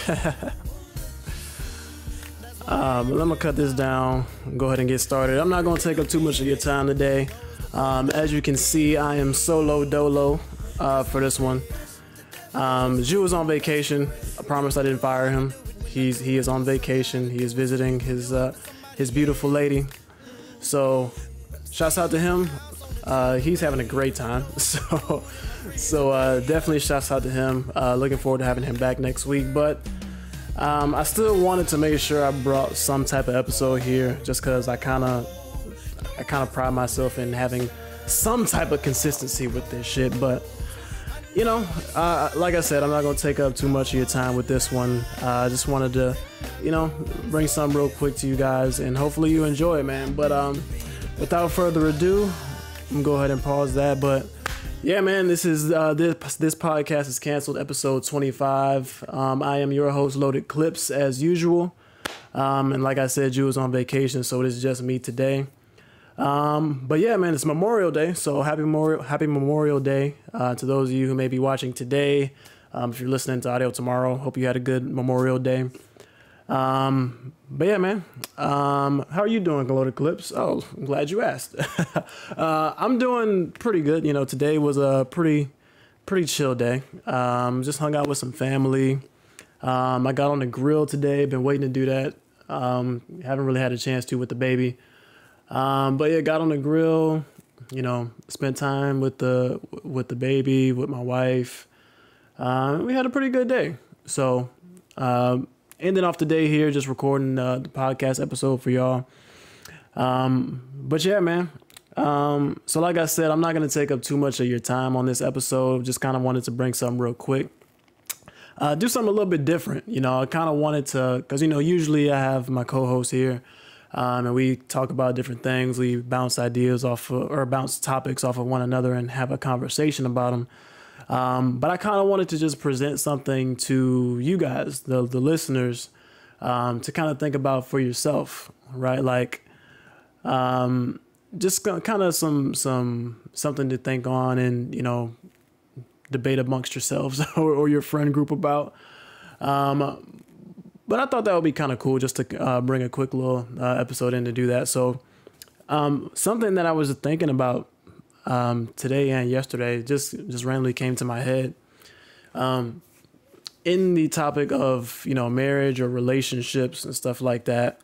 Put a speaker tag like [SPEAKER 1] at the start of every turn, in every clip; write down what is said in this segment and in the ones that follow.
[SPEAKER 1] But I'm gonna cut this down and go ahead and get started. I'm not gonna take up too much of your time today. As you can see, I am solo dolo for this one. Jew is on vacation. I promise I didn't fire him. He is on vacation. He is visiting his beautiful lady. So shouts out to him. He's having a great time. So definitely shouts out to him. Looking forward to having him back next week. But I still wanted to make sure I brought some type of episode here, just because I kind of pride myself in having some type of consistency with this shit. But you know, like I said, I'm not gonna take up too much of your time with this one. I just wanted to, you know, bring something real quick to you guys, and hopefully you enjoy it, man. But without further ado, I'm gonna go ahead and pause that. But yeah, man, this podcast is canceled, episode 25. I am your host, Loaded Clips, as usual. And like I said, Jew is on vacation, so it is just me today. But yeah, man, it's Memorial Day, so happy Memorial Day to those of you who may be watching today. If you're listening to audio tomorrow, hope you had a good Memorial Day. But yeah, man, how are you doing, Loaded Clips? Oh, I'm glad you asked. I'm doing pretty good. You know, today was a pretty chill day. Just hung out with some family. I got on the grill today. Been waiting to do that. Haven't really had a chance to with the baby. But yeah, got on the grill, you know, spent time with the baby, with my wife. We had a pretty good day. So, ending off the day here, just recording the podcast episode for y'all. But yeah, man. So like I said, I'm not going to take up too much of your time on this episode. Just kind of wanted to bring something real quick. Do something a little bit different. You know, I kind of wanted to, because, you know, usually I have my co-host here. And we talk about different things. We bounce ideas off or bounce topics off of one another and have a conversation about them. But I kind of wanted to just present something to you guys, the listeners, to kind of think about for yourself, right? Like, just kind of something to think on and, you know, debate amongst yourselves or your friend group about. But I thought that would be kind of cool just to bring a quick little episode in to do that. So something that I was thinking about today and yesterday just randomly came to my head. In the topic of, you know, marriage or relationships and stuff like that,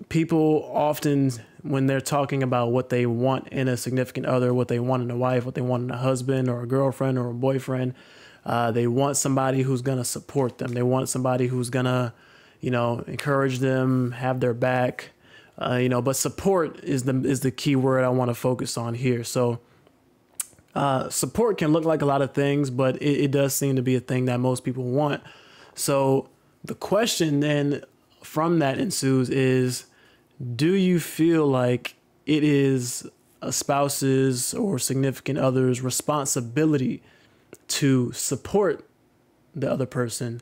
[SPEAKER 1] people often, when they're talking about what they want in a significant other, what they want in a wife, what they want in a husband or a girlfriend or a boyfriend, they want somebody who's going to support them. They want somebody who's going to, you know, encourage them, have their back, you know, but support is the key word I want to focus on here. So support can look like a lot of things, but it does seem to be a thing that most people want. So the question then from that ensues is, do you feel like it is a spouse's or significant other's responsibility to support the other person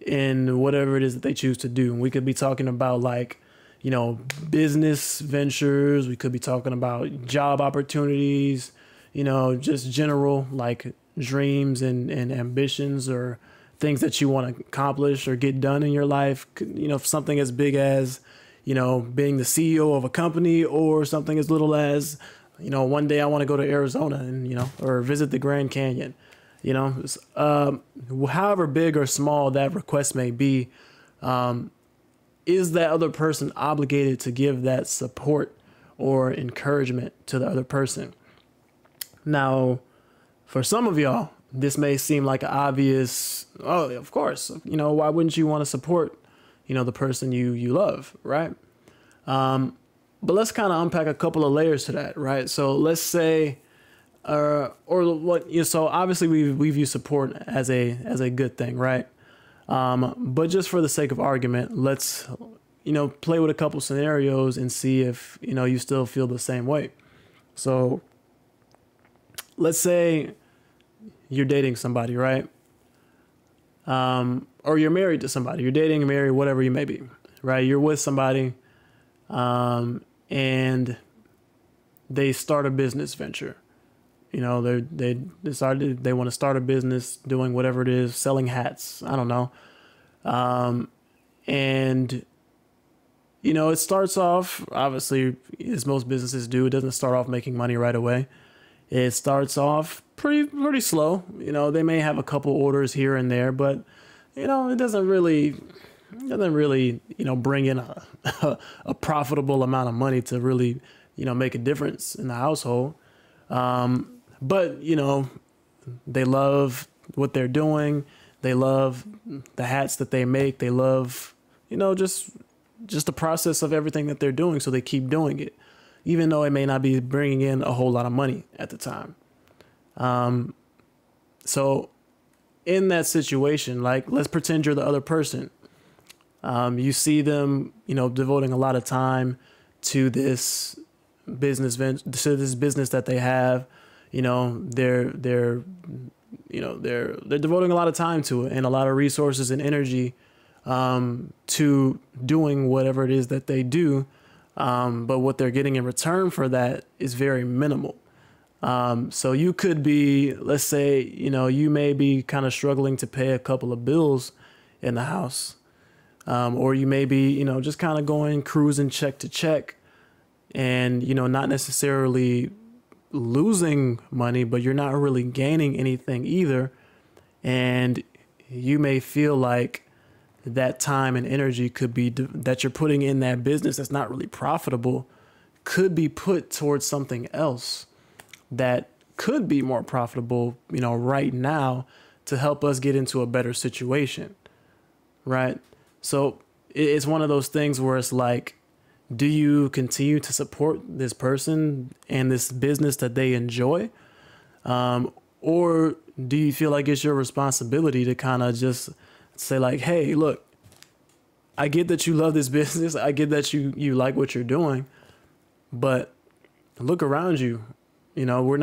[SPEAKER 1] in whatever it is that they choose to do? And we could be talking about, like, you know, business ventures. We could be talking about job opportunities, you know, just general like dreams and ambitions or things that you want to accomplish or get done in your life. You know, something as big as, you know, being the CEO of a company, or something as little as, you know, one day I want to go to Arizona and, you know, or visit the Grand Canyon. You know, however big or small that request may be, is that other person obligated to give that support or encouragement to the other person? Now, for some of y'all, this may seem like an obvious, oh, of course, you know, why wouldn't you want to support, you know, the person you love, right? But let's kind of unpack a couple of layers to that, right? So let's say, or what, you know, so obviously we view support as a good thing, right? But just for the sake of argument, let's, you know, play with a couple scenarios and see if, you know, you still feel the same way. So let's say you're dating somebody, right? Or you're married to somebody, you're dating, married, whatever you may be, right? You're with somebody, and they start a business venture. You know, they decided they want to start a business doing whatever it is, selling hats. I don't know. And, you know, it starts off, obviously, as most businesses do, it doesn't start off making money right away. It starts off pretty slow. You know, they may have a couple orders here and there, but, you know, it doesn't really, you know, bring in a profitable amount of money to really, you know, make a difference in the household. But, you know, they love what they're doing. They love the hats that they make. They love, you know, just the process of everything that they're doing. So they keep doing it, even though it may not be bringing in a whole lot of money at the time. So in that situation, like, let's pretend you're the other person. You see them, you know, devoting a lot of time to this business that they have. You know, they're devoting a lot of time to it and a lot of resources and energy to doing whatever it is that they do. But what they're getting in return for that is very minimal. So you could be, let's say, you know, you may be kind of struggling to pay a couple of bills in the house. Or you may be, you know, just kind of going cruising check to check and, you know, not necessarily losing money, but you're not really gaining anything either. And you may feel like that time and energy could be that you're putting in that business that's not really profitable could be put towards something else that could be more profitable, you know, right now to help us get into a better situation. Right. So it's one of those things where it's like, do you continue to support this person and this business that they enjoy? Or do you feel like it's your responsibility to kind of just say like, hey, look, I get that you love this business. I get that you like what you're doing, but look around you. You know, we're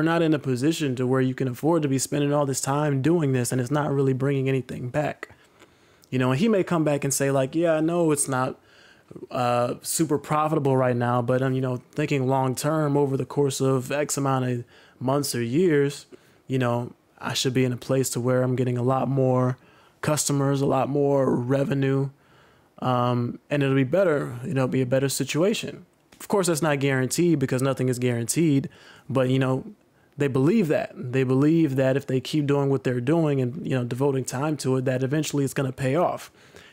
[SPEAKER 1] not in a position to where you can afford to be spending all this time doing this and it's not really bringing anything back. You know, and he may come back and say like, yeah, I know it's not super profitable right now, but I'm, you know, thinking long term over the course of X amount of months or years, you know, I should be in a place to where I'm getting a lot more customers, a lot more revenue, and it'll be better, you know, be a better situation. Of course, that's not guaranteed because nothing is guaranteed, but, you know, they believe that. They believe that if they keep doing what they're doing and, you know, devoting time to it, that eventually it's going to pay off.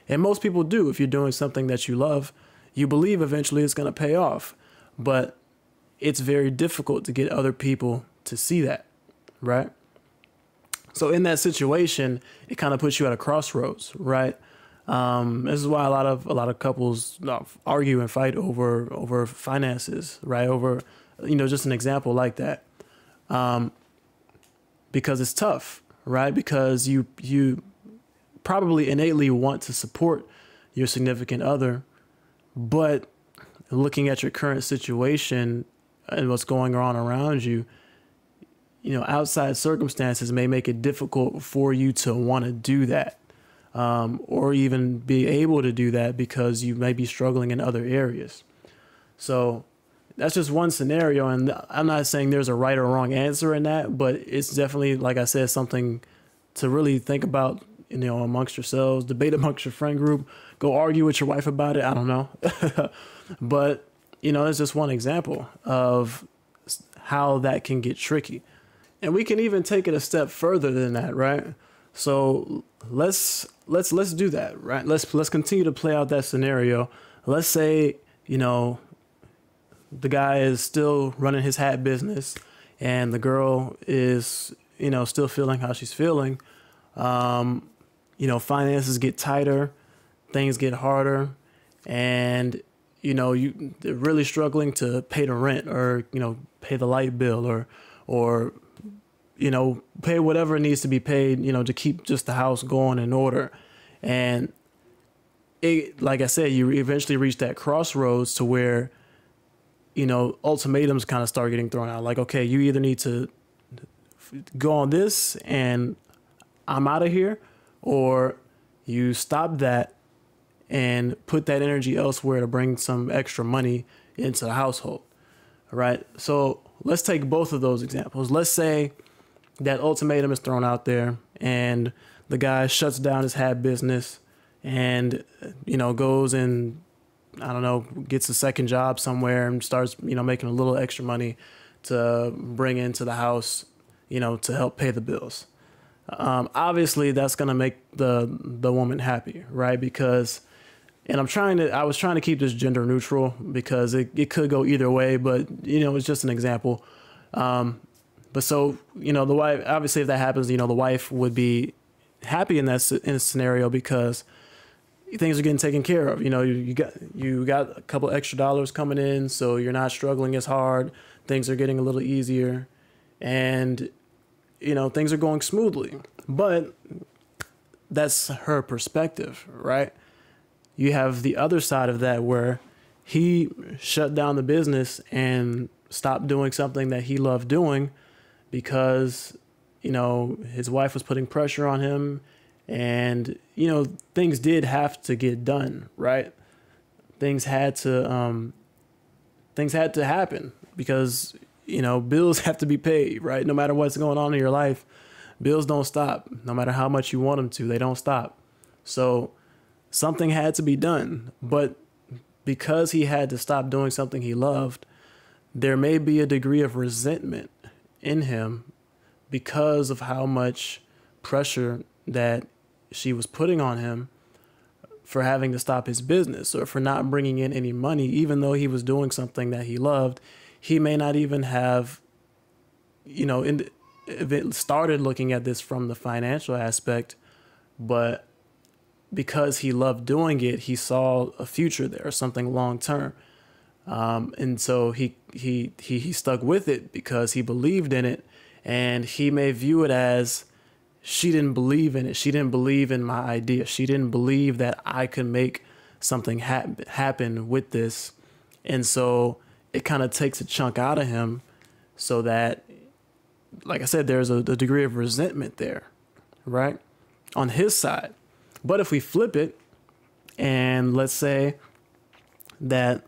[SPEAKER 1] And most people do. If you're doing something that you love, you believe eventually it's going to pay off. But it's very difficult to get other people to see that, right? So in that situation, it kind of puts you at a crossroads, right? This is why a lot of couples argue and fight over finances, right? Over, you know, just an example like that. Because it's tough, right? Because you probably innately want to support your significant other, but looking at your current situation and what's going on around you, you know, outside circumstances may make it difficult for you to want to do that, or even be able to do that because you may be struggling in other areas. So that's just one scenario. And I'm not saying there's a right or wrong answer in that, but it's definitely, like I said, something to really think about, you know, amongst yourselves, debate amongst your friend group, go argue with your wife about it. I don't know. But, you know, it's just one example of how that can get tricky. And we can even take it a step further than that, right? So let's do that, right? Let's continue to play out that scenario. Let's say, you know, the guy is still running his hat business and the girl is, you know, still feeling how she's feeling. You know, finances get tighter, things get harder, and, you know, they're really struggling to pay the rent or, you know, pay the light bill or, you know, pay whatever needs to be paid, you know, to keep just the house going in order. And it, like I said, you eventually reach that crossroads to where, you know, ultimatums kind of start getting thrown out. Like, okay, you either need to go on this and I'm out of here, or you stop that and put that energy elsewhere to bring some extra money into the household. All right. So let's take both of those examples. Let's say that ultimatum is thrown out there and the guy shuts down his hat business and, goes and, I don't know, gets a second job somewhere and starts, making a little extra money to bring into the house, to help pay the bills. Obviously that's going to make the woman happy, right? Because, and I was trying to keep this gender neutral because it could go either way, but it's just an example. But so, the wife, obviously if that happens, the wife would be happy in that scenario because things are getting taken care of. You got a couple extra dollars coming in, so you're not struggling as hard. Things are getting a little easier and, things are going smoothly. But that's her perspective, right? You have the other side of that where he shut down the business and stopped doing something that he loved doing because, his wife was putting pressure on him and, things did have to get done, right? Things had to happen because, bills have to be paid, right? No matter what's going on in your life, bills don't stop. No matter how much you want them to, they don't stop. So something had to be done, but because he had to stop doing something he loved, there may be a degree of resentment in him because of how much pressure that she was putting on him for having to stop his business or for not bringing in any money, even though he was doing something that he loved. He may not even have, if it started looking at this from the financial aspect, but because he loved doing it, he saw a future there, something long term. And so he stuck with it because he believed in it, and he may view it as she didn't believe in it. She didn't believe in my idea. She didn't believe that I could make something happen with this. And so it kind of takes a chunk out of him so that, like I said, there's a degree of resentment there, right? On his side. But if we flip it and let's say that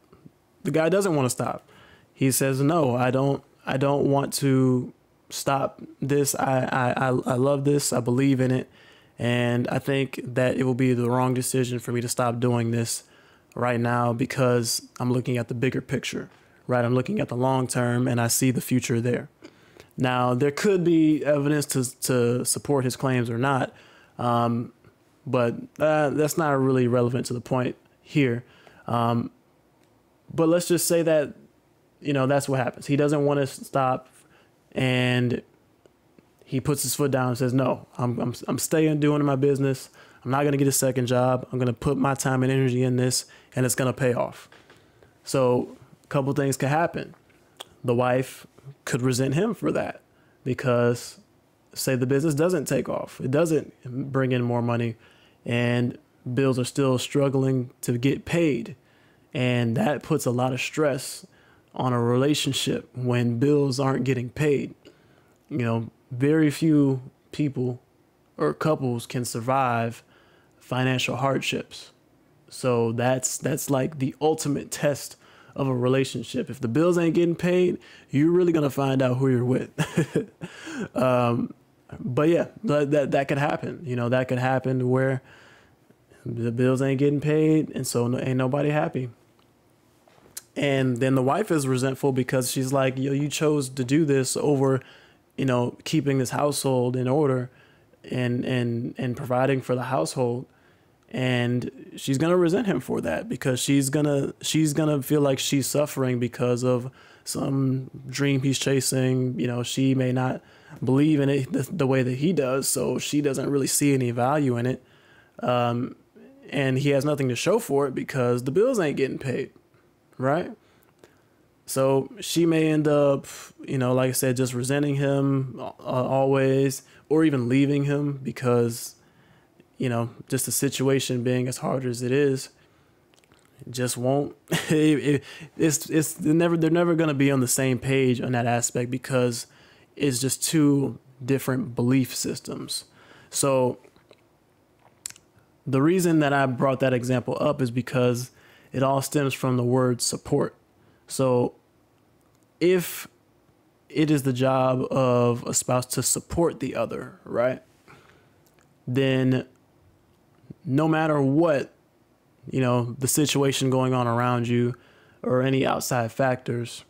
[SPEAKER 1] the guy doesn't want to stop. He says, no, I don't want to stop this. I love this. I believe in it. And I think that it will be the wrong decision for me to stop doing this right now because I'm looking at the bigger picture, right? I'm looking at the long term and I see the future there. Now, there could be evidence to support his claims or not. But that's not really relevant to the point here. But let's just say that, that's what happens. He doesn't want to stop and he puts his foot down and says, no, I'm staying doing my business. I'm not going to get a second job. I'm going to put my time and energy in this and it's going to pay off. So a couple things could happen. The wife could resent him for that because say the business doesn't take off. It doesn't bring in more money and bills are still struggling to get paid. And that puts a lot of stress on a relationship when bills aren't getting paid. Very few people or couples can survive financial hardships. So that's like the ultimate test of a relationship. If the bills ain't getting paid, you're really going to find out who you're with. But yeah, that could happen. That could happen where the bills ain't getting paid and so ain't nobody happy. And then the wife is resentful because she's like, you chose to do this over, keeping this household in order and providing for the household. And she's going to resent him for that because she's going to feel like she's suffering because of some dream he's chasing. She may not believe in it the way that he does. So she doesn't really see any value in it. And he has nothing to show for it because the bills ain't getting paid. Right. So she may end up, like I said, just resenting him always, or even leaving him because, just the situation being as hard as it is, just won't. They're never going to be on the same page on that aspect because it's just two different belief systems. So the reason that I brought that example up is because it all stems from the word support. So if it is the job of a spouse to support the other, right? then no matter what, the situation going on around you or any outside factors,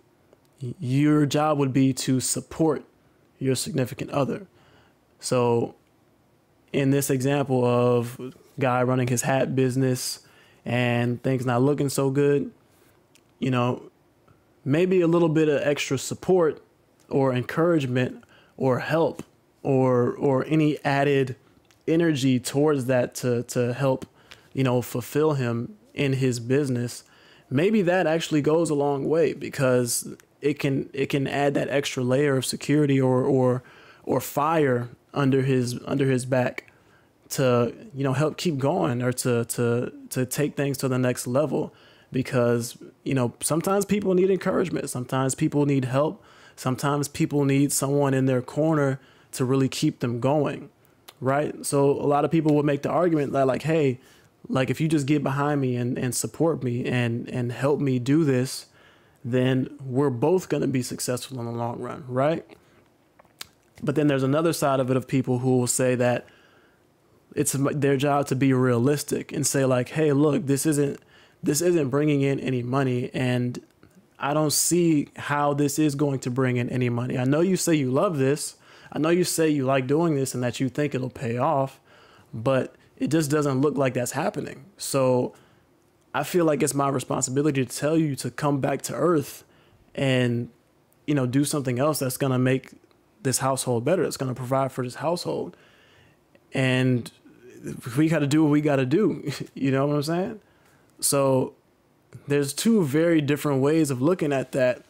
[SPEAKER 1] your job would be to support your significant other. So in this example of guy running his hat business and things not looking so good, maybe a little bit of extra support or encouragement or help or any added energy towards that to help, fulfill him in his business. Maybe that actually goes a long way, because it can add that extra layer of security or fire under his back to, help keep going, or to take things to the next level. Because, sometimes people need encouragement. Sometimes people need help. Sometimes people need someone in their corner to really keep them going. Right. So a lot of people would make the argument that, like, hey, like, if you just get behind me and support me and help me do this, then we're both going to be successful in the long run. Right. But then there's another side of it of people who will say that it's their job to be realistic and say, like, hey, look, this isn't bringing in any money, and I don't see how this is going to bring in any money. I know you say you love this. I know you say you like doing this and that you think it'll pay off, but it just doesn't look like that's happening. So I feel like it's my responsibility to tell you to come back to earth and, do something else that's going to make this household better. It's going to provide for this household. And we got to do what we got to do. You know what I'm saying? So there's two very different ways of looking at that.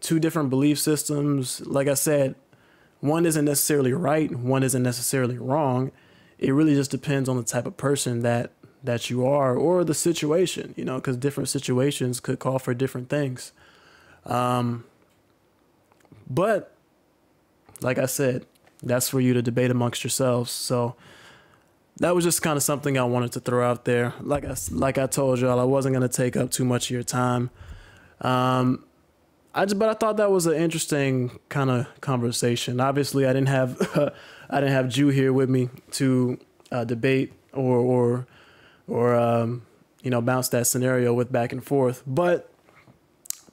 [SPEAKER 1] Two different belief systems. Like I said, one isn't necessarily right. One isn't necessarily wrong. It really just depends on the type of person that you are, or the situation, because different situations could call for different things. But like I said, that's for you to debate amongst yourselves. So that was just kind of something I wanted to throw out there. Like I told y'all, I wasn't going to take up too much of your time. But I thought that was an interesting kind of conversation. Obviously, I didn't have Jew here with me to debate or bounce that scenario with back and forth. But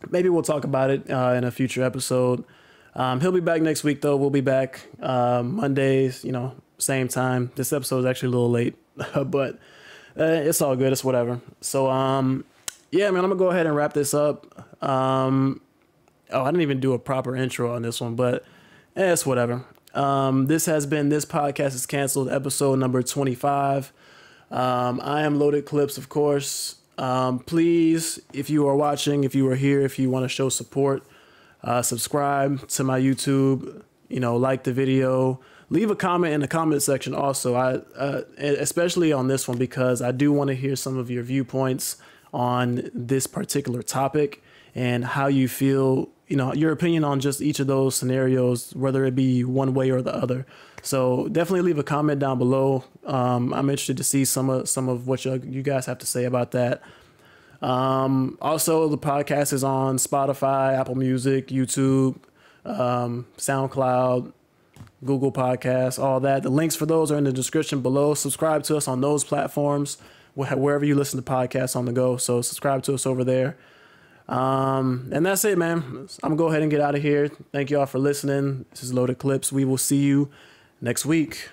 [SPEAKER 1] maybe we'll talk about it in a future episode. He'll be back next week, though. We'll be back Mondays, same time. This episode is actually a little late, but it's all good. It's whatever. So, yeah, man, I'm gonna go ahead and wrap this up. I didn't even do a proper intro on this one, but it's whatever. This has been This Podcast is Canceled, episode number 25. I am Loaded Clips, of course. Please, if you are watching, if you are here, if you want to show support, subscribe to my YouTube, like the video, leave a comment in the comment section also. Especially on this one, because I do want to hear some of your viewpoints on this particular topic and how you feel, your opinion on just each of those scenarios, whether it be one way or the other. So definitely leave a comment down below. I'm interested to see some of what you guys have to say about that. Also, the podcast is on Spotify, Apple Music, YouTube, SoundCloud, Google Podcasts, all that. The links for those are in the description below. Subscribe to us on those platforms, wherever you listen to podcasts on the go. So subscribe to us over there. And that's it, man. I'm gonna go ahead and get out of here. Thank you all for listening. This is Loaded Clips. We will see you next week.